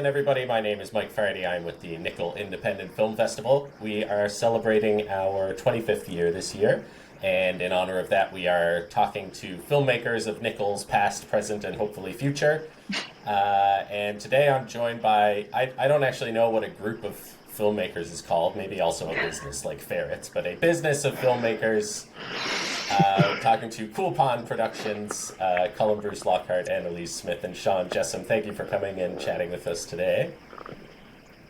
again, everybody. My name is Mike Fardy. I'm with the Nickel Independent Film Festival. We are celebrating our 25th year this year, and in honor of that, we are talking to filmmakers of Nickel's past, present, and hopefully future. And today I'm joined by, I don't actually know what a group of filmmakers is called, maybe also a business like Ferrets, but a business of filmmakers. Talking to Cool Pond Productions, Cullam Bruce-Lockhart, Annalise Smith, and Jessome. Thank you for coming and chatting with us today.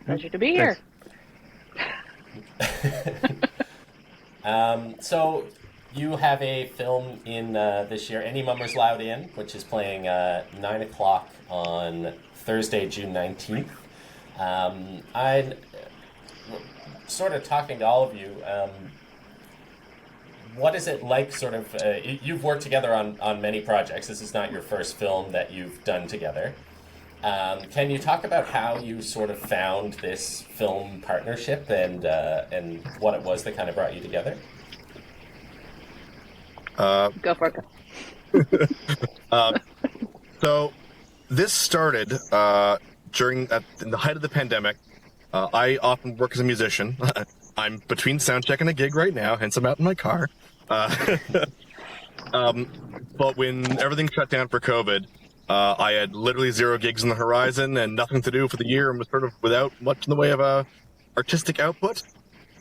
Pleasure to be here. So you have a film in this year, Any Mummers Loud In, which is playing 9 o'clock on Thursday, June 19th. I'm sort of talking to all of you. What is it like, sort of, you've worked together on many projects. This is not your first film that you've done together. Can you talk about how you sort of found this film partnership and what it was that kind of brought you together? Go for it. So this started in the height of the pandemic. I often work as a musician. I'm between sound check and a gig right now, hence I'm out in my car. But when everything shut down for COVID, I had literally 0 gigs on the horizon and nothing to do for the year, and was sort of without much in the way of artistic output.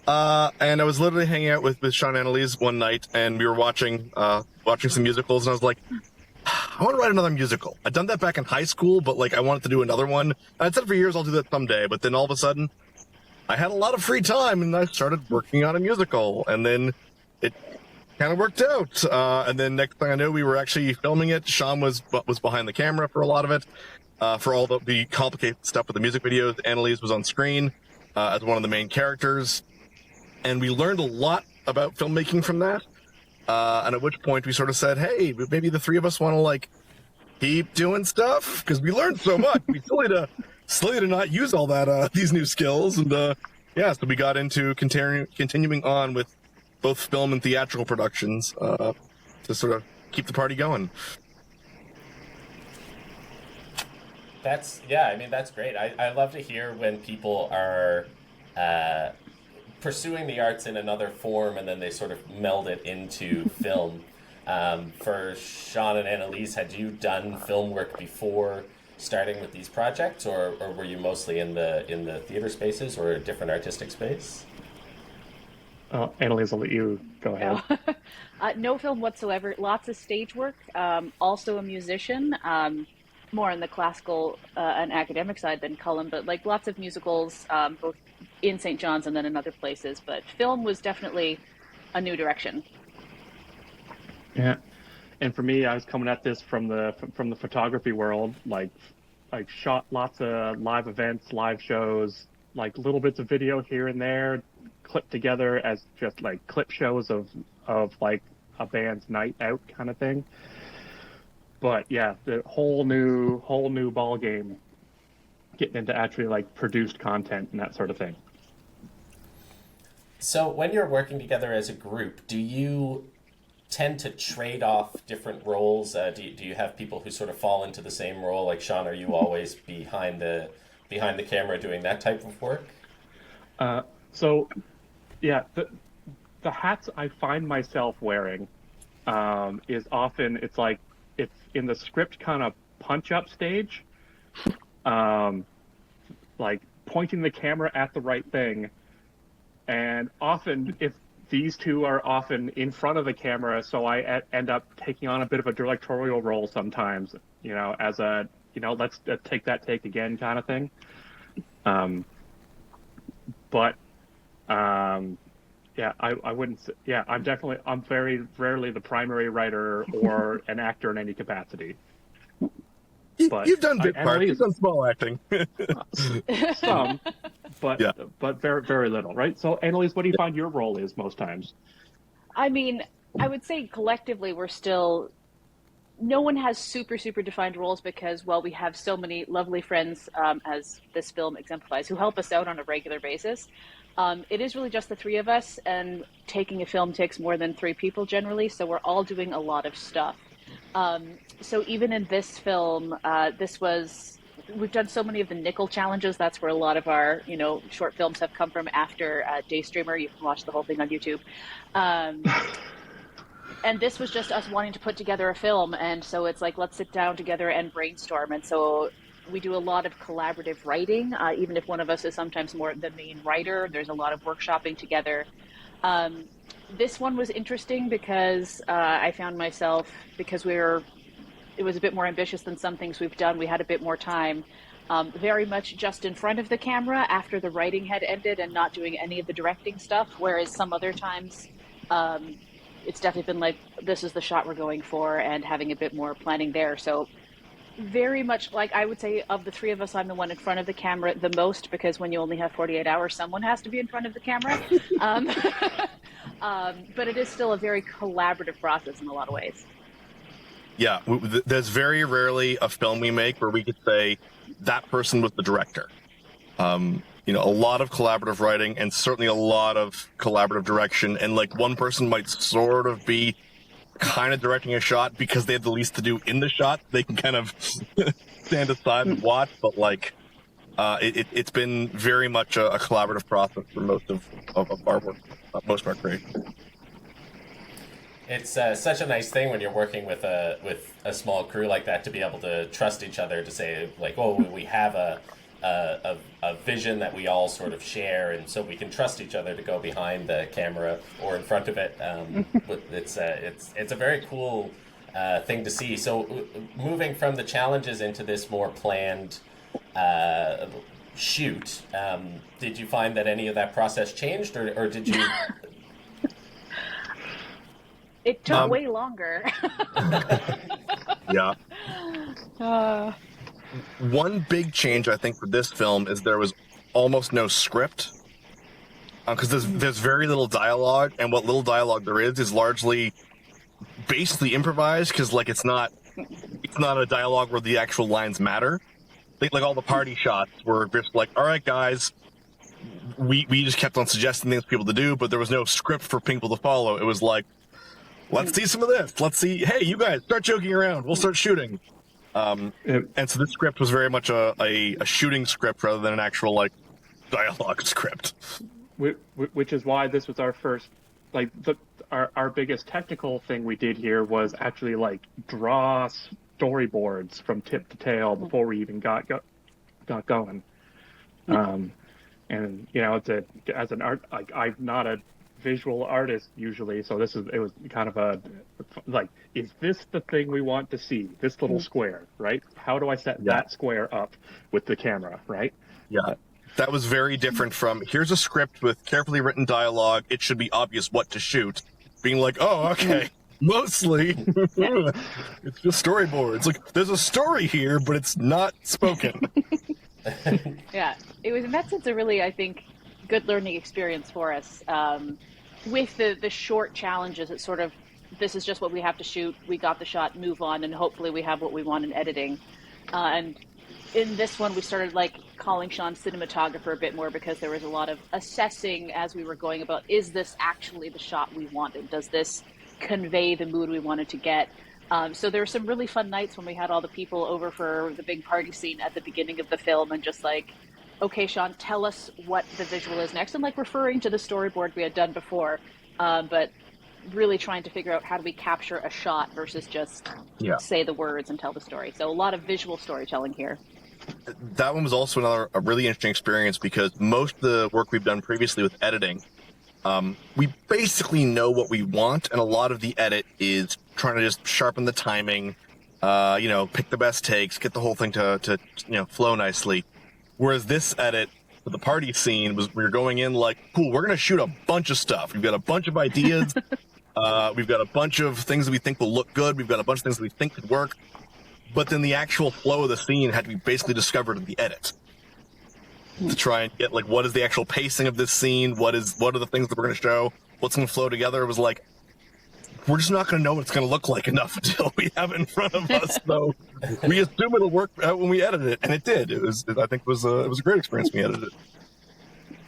And I was literally hanging out with Sean and Annalise one night, and we were watching some musicals, and I was like, I want to write another musical. I'd done that back in high school, but I wanted to do another one. I'd said for years I'll do that someday, but then all of a sudden I had a lot of free time, and I started working on a musical, and then it kind of worked out. And then next thing I knew, we were actually filming it. Sean was behind the camera for a lot of it, for all the complicated stuff with the music videos. Annalise was on screen as one of the main characters, and we learned a lot about filmmaking from that. And at which point we sort of said, hey, maybe the three of us want to keep doing stuff, because we learned so much. We silly to not use all that these new skills, and so we got into continuing on with both film and theatrical productions to sort of keep the party going. That's great. I love to hear when people are pursuing the arts in another form and then they sort of meld it into film. For Sean and Annalise, had you done film work before starting with these projects, or were you mostly in the theater spaces or a different artistic space? Annalise, I'll let you go ahead. No film whatsoever. Lots of stage work. Also a musician, more on the classical and academic side than Cullam, but lots of musicals, both in St. John's and then in other places. But film was definitely a new direction. Yeah, and for me, I was coming at this from the photography world. Shot lots of live events, live shows, little bits of video here and there, clipped together as just clip shows of a band's night out kind of thing. But yeah, the whole new ball game, getting into actually produced content and that sort of thing. So when you're working together as a group, do you tend to trade off different roles? Do you have people who sort of fall into the same role? Like Sean, are you always behind the camera doing that type of work? So yeah, the hats I find myself wearing is often it's in the script kind of punch up stage, pointing the camera at the right thing. And often, if these two are often in front of the camera, so I end up taking on a bit of a directorial role sometimes, as a, let's take that take again kind of thing. I wouldn't say, I'm very rarely the primary writer or an actor in any capacity. But you've done bit parts, you've done small acting. Some, but very, very little, right? So, Annalise, what do you find your role is most times? I mean, I would say collectively no one has super, super defined roles because, well, we have so many lovely friends, as this film exemplifies, who help us out on a regular basis. It is really just the three of us, and taking a film takes more than 3 people generally, so we're all doing a lot of stuff. So even in this film, this was we've done so many of the nickel challenges. That's where a lot of our, short films have come from after Daystreamer. You can watch the whole thing on YouTube. And this was just us wanting to put together a film. And so it's like, let's sit down together and brainstorm. And so we do a lot of collaborative writing, even if one of us is sometimes more the main writer. There's a lot of workshopping together. This one was interesting because I found myself, because it was a bit more ambitious than some things we've done. We had a bit more time, very much just in front of the camera after the writing had ended and not doing any of the directing stuff. Whereas some other times, it's definitely been like, this is the shot we're going for, and having a bit more planning there. So very much like, I would say of the three of us, I'm the one in front of the camera the most, because when you only have 48 hours, someone has to be in front of the camera. But it is still a very collaborative process in a lot of ways. Yeah, there's very rarely a film we make where we could say that person was the director. A lot of collaborative writing and certainly a lot of collaborative direction. And like one person might sort of be kind of directing a shot because they have the least to do in the shot. They can kind of stand aside and watch. But like, it's been very much a collaborative process for most of our work, most of our creation. It's such a nice thing when you're working with a small crew like that, to be able to trust each other, to say like, oh, we have a vision that we all sort of share, and so we can trust each other to go behind the camera or in front of it. It's a very cool thing to see. So moving from the challenges into this more planned shoot, did you find that any of that process changed, or did you? It took way longer. Yeah. One big change, I think, for this film is there was almost no script, because there's very little dialogue, and what little dialogue there is largely basically improvised, because like it's not a dialogue where the actual lines matter. Like all the party shots were just like, all right, guys, we just kept on suggesting things for people to do, but there was no script for people to follow. It was like, let's see some of this. Let's see. Hey, you guys, start joking around. We'll start shooting. And so this script was very much a shooting script rather than an actual like dialogue script. Which is why this was our first, like our biggest technical thing we did here was actually like draw storyboards from tip to tail before we even got going. And it's as an art, like I'm not a visual artist usually, so it was kind of a like, is this the thing we want to see, this little square, right? How do I set that square up with the camera, right? Yeah, that was very different from, here's a script with carefully written dialogue, it should be obvious what to shoot, being like, oh, okay, mostly it's just storyboards, like there's a story here but it's not spoken. Yeah, it was in that sense a really, I think, good learning experience for us. With the short challenges, it's sort of, this is just what we have to shoot, we got the shot, move on, and hopefully we have what we want in editing. And in this one, we started like calling Sean cinematographer a bit more, because there was a lot of assessing as we were going about, is this actually the shot we wanted? Does this convey the mood we wanted to get? So there were some really fun nights when we had all the people over for the big party scene at the beginning of the film, and just like, okay, Sean, tell us what the visual is next. And like referring to the storyboard we had done before, but really trying to figure out how do we capture a shot versus just say the words and tell the story. So a lot of visual storytelling here. That one was also a really interesting experience, because most of the work we've done previously with editing, we basically know what we want, and a lot of the edit is trying to just sharpen the timing, pick the best takes, get the whole thing to flow nicely. Whereas this edit for the party scene was, we were going in like, cool, we're going to shoot a bunch of stuff. We've got a bunch of ideas. We've got a bunch of things that we think will look good. We've got a bunch of things that we think could work. But then the actual flow of the scene had to be basically discovered in the edit, to try and get like, what is the actual pacing of this scene? What are the things that we're going to show? What's going to flow together? It was like, we're just not going to know what it's going to look like enough until we have it in front of us. So we assume it'll work out when we edit it, and it did. It was a great experience when we edited it.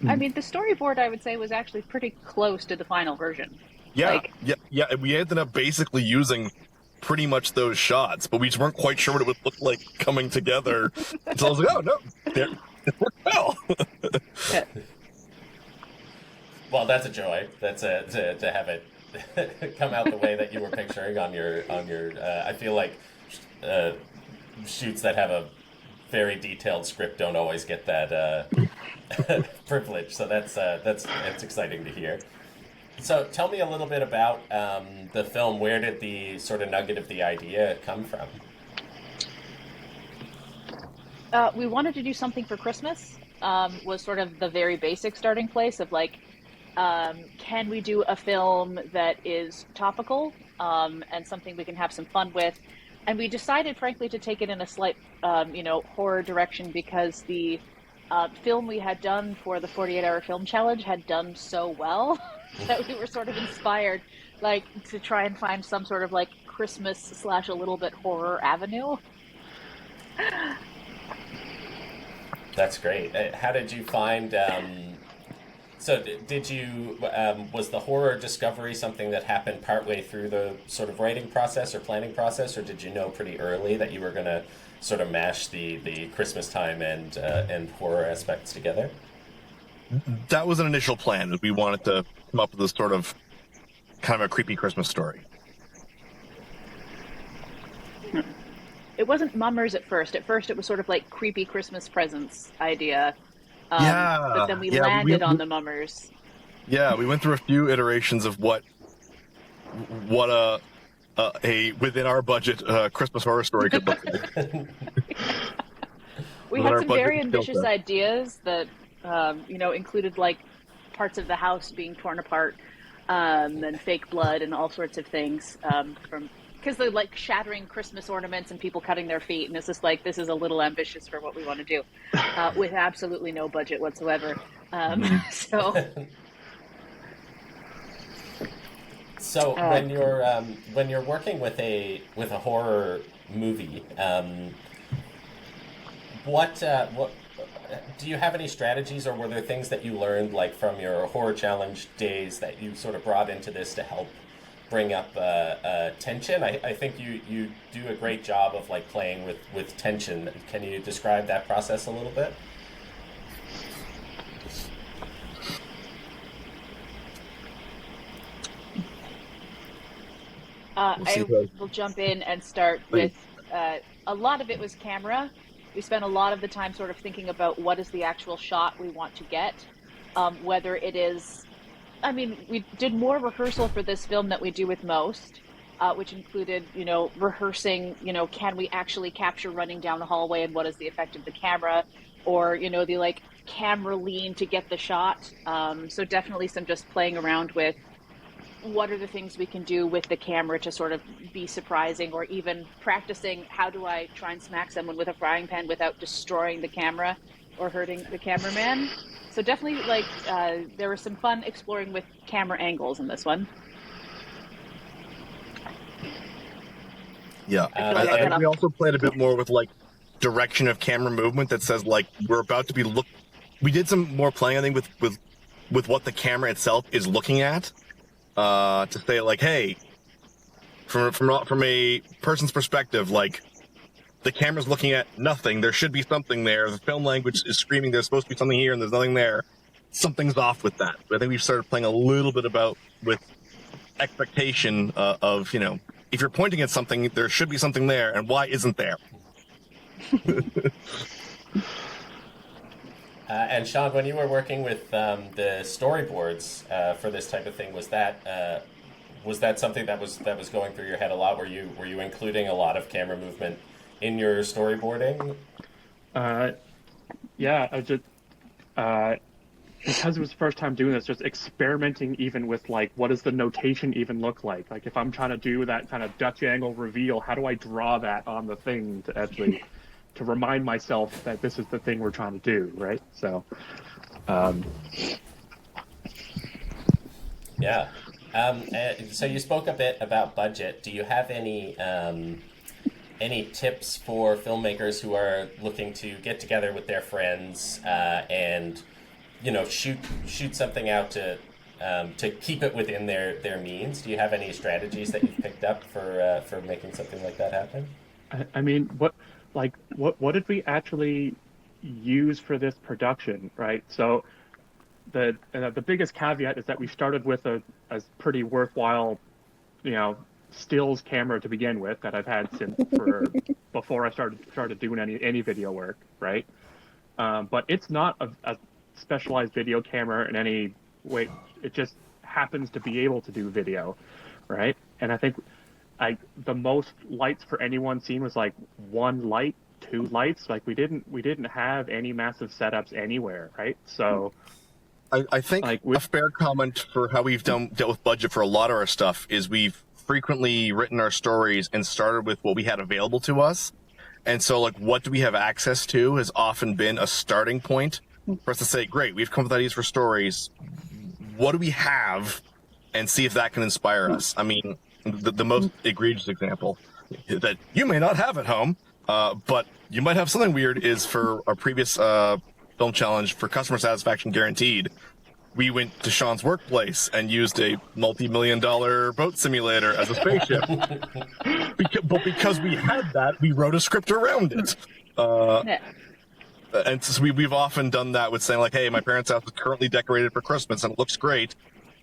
I mean, the storyboard, I would say, was actually pretty close to the final version. Yeah, yeah. We ended up basically using pretty much those shots, but we just weren't quite sure what it would look like coming together. So I was like, oh no, it worked well. Well, that's a joy. That's to have it come out the way that you were picturing on your. I feel like shoots that have a very detailed script don't always get that privilege. So that's exciting to hear. So tell me a little bit about the film. Where did the sort of nugget of the idea come from? We wanted to do something for Christmas. Was sort of the very basic starting place of like, can we do a film that is topical and something we can have some fun with? And we decided, frankly, to take it in a slight, horror direction because the film we had done for the 48-hour film challenge had done so well that we were sort of inspired, like, to try and find some sort of like Christmas / a little bit horror avenue. That's great. How did you find? So did you? Was the horror discovery something that happened partway through the sort of writing process or planning process, or did you know pretty early that you were going to sort of mash the Christmas time and horror aspects together? That was an initial plan. We wanted to come up with this sort of kind of a creepy Christmas story. It wasn't mummers at first. At first, it was sort of like creepy Christmas presents idea. But then we landed on the mummers. Yeah, we went through a few iterations of what a within our budget Christmas horror story could look like. We had some very ambitious ideas that included like parts of the house being torn apart and fake blood and all sorts of things because they're like shattering Christmas ornaments and people cutting their feet, and it's just like, this is a little ambitious for what we want to do with absolutely no budget whatsoever. So when you're working with a horror movie, what do you have any strategies, or were there things that you learned like from your horror challenge days that you sort of brought into this to help bring up tension? I think you do a great job of like playing with tension. Can you describe that process a little bit? I will jump in and start with a lot of it was camera. We spent a lot of the time sort of thinking about what is the actual shot we want to get, whether it is, we did more rehearsal for this film than we do with most, which included, rehearsing, can we actually capture running down the hallway and what is the effect of the camera, or, the like camera lean to get the shot. So definitely some just playing around with what are the things we can do with the camera to sort of be surprising, or even practicing how do I try and smack someone with a frying pan without destroying the camera or hurting the cameraman. So definitely there was some fun exploring with camera angles in this one. Yeah, I think we also played a bit more with like direction of camera movement that says like we're about to be we did some more playing, I think, with what the camera itself is looking at. To say like, hey, from a person's perspective, like the camera's looking at nothing. There should be something there. The film language is screaming there's supposed to be something here and there's nothing there. Something's off with that. But I think we've started playing a little bit with expectation of, if you're pointing at something, there should be something there, and why isn't there? And Sean, when you were working with the storyboards for this type of thing, was that something that was going through your head a lot? Were you including a lot of camera movement in your storyboarding? Yeah, I just because it was the first time doing this, just experimenting even with like what does the notation even look like? Like if I'm trying to do that kind of Dutch angle reveal, how do I draw that on the thing to actually to remind myself that this is the thing we're trying to do, right? So, yeah. So you spoke a bit about budget. Do you have any tips for filmmakers who are looking to get together with their friends and shoot something out to to keep it within their means. Do you have any strategies that you've picked up for making something like that happen? I mean, what did we actually use for this production, right? So the biggest caveat is that we started with a pretty worthwhile, stills camera to begin with that I've had since before I started doing any video work, right? But it's not a specialized video camera in any way. It just happens to be able to do video, right? And I think the most lights for any one scene was like one light, two lights. Like we didn't have any massive setups anywhere, right? So I think a fair comment for how we've dealt with budget for a lot of our stuff is we've frequently written our stories and started with what we had available to us. And so, like, what do we have access to has often been a starting point for us to say, great, we've come up with ideas for stories. What do we have? And see if that can inspire us. I mean, the most egregious example that you may not have at home, but you might have something weird is for our previous film challenge for customer satisfaction guaranteed. We went to Sean's workplace and used a multi-million-dollar boat simulator as a spaceship. But because we had that, we wrote a script around it. And so we've often done that with saying, like, hey, my parents' house is currently decorated for Christmas and it looks great.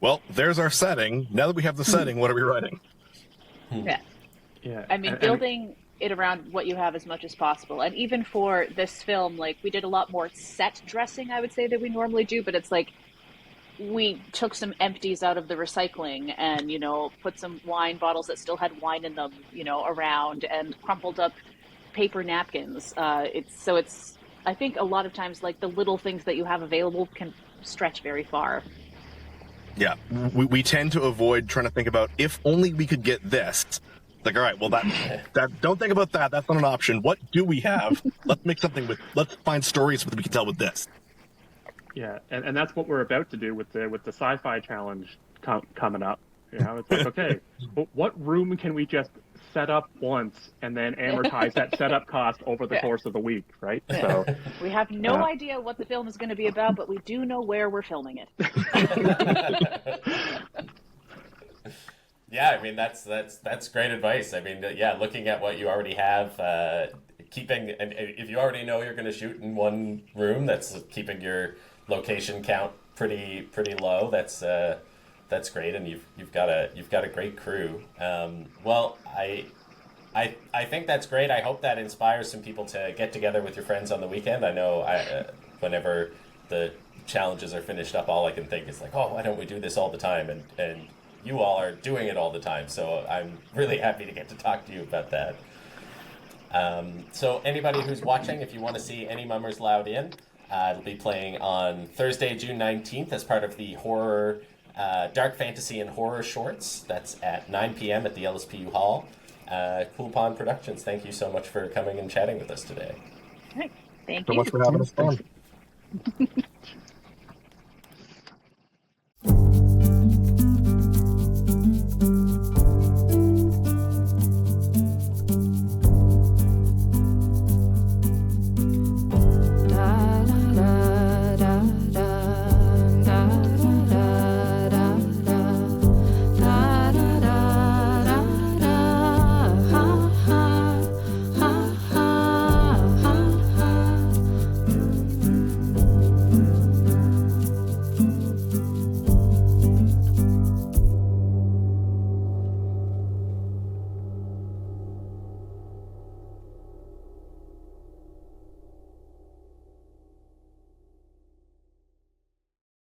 Well, there's our setting. Now that we have the setting, what are we writing? Yeah. Yeah. I mean, building it around what you have as much as possible. And even for this film, like, we did a lot more set dressing, I would say, than we normally do. But it's like, we took some empties out of the recycling and, put some wine bottles that still had wine in them, around, and crumpled up paper napkins. I think a lot of times, like, the little things that you have available can stretch very far. Yeah, we tend to avoid trying to think about if only we could get this. Like, all right, well, that don't think about that. That's not an option. What do we have? Let's make something let's find stories that we can tell with this. Yeah, and that's what we're about to do with the sci-fi challenge coming up. It's like, okay, what room can we just set up once and then amortize that setup cost over the course of the week, right? So we have no idea what the film is going to be about, but we do know where we're filming it. Yeah, I mean that's great advice. I mean, looking at what you already have, and if you already know you're going to shoot in one room, that's keeping your location count pretty low. That's great, and you've got a great crew. Well, I think that's great. I hope that inspires some people to get together with your friends on the weekend. I know whenever the challenges are finished up, all I can think is like, oh, why don't we do this all the time? And you all are doing it all the time, so I'm really happy to get to talk to you about that. So anybody who's watching, if you want to see Any Mummers Loud In, it'll be playing on Thursday, June 19th as part of the horror, dark fantasy and horror shorts. That's at 9 p.m. at the LSPU Hall. Cool Pond Productions, thank you so much for coming and chatting with us today. Thank you. So much for having us on.